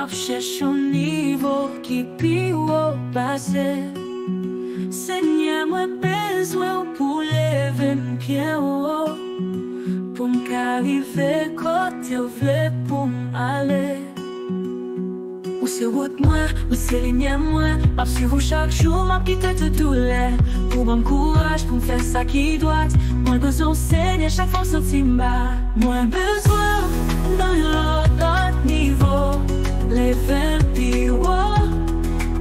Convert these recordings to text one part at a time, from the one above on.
cherche un niveau qui plus haut passé. Seigneur, moi besoin pour lever mon pied haut, pour m'arriver côté où veux pour m'aller. Ou c'est route moi, ou c'est ligne moi, pas suivre chaque jour, m'a quitté de douleur. Pour mon courage, pour faire ça qui doit. Moi besoin Seigneur, chaque fois sorti bas. Moi besoin dans l'autre niveau, lever plus haut,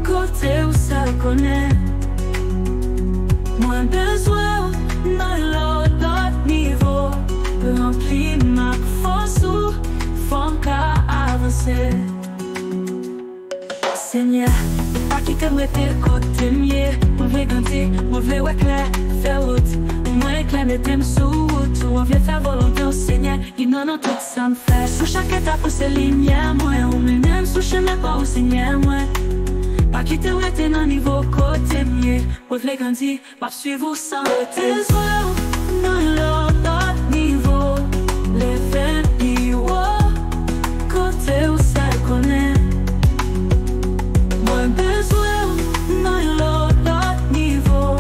côté où ça connaît. Moi besoin dans l'autre niveau, remplir ma force ou font qu'à avancer. Seigneur, pas qui t'aime tes côtés mieux. Moi veux grandir, moi veux éclair, faire route. Moi éclair mes thèmes sous route. Moi veux faire volonté au Seigneur, il n'en a tout ça me fait. Sous chaque étape où c'est lumière, moi on me même sous chemin pas au Seigneur, moi. Pas qui te rete dans niveau côté mieux. Moi veux grandir, pas suivre sans retrait. Dans l'autre niveau, les faits plus haut, côté où ça connaît. Moi besoin dans l'autre niveau,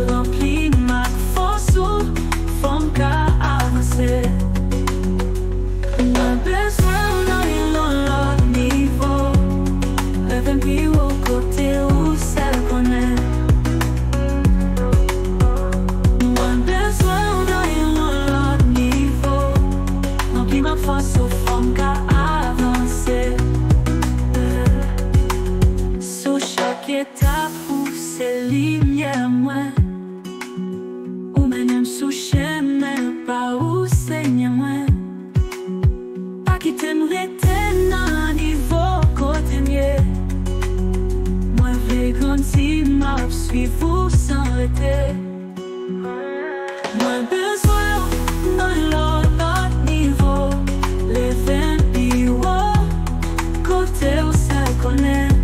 remplir ma force ou font qu'à avancer. Moi besoin dans l'autre niveau, lever plus haut côté où ça connaît. Moi besoin dans l'autre niveau, remplir ma force ou font qu'à avancer. Étape où c'est lumière moi, ou même sous chemin pas où Seigneur moi. Pas qui t'aimerait dans niveau côté mieux. Moi veux grandir, m'a suivre sans arrêter. Moi besoin dans l'autre niveau, les 20 plus haut, côté où ça connaît.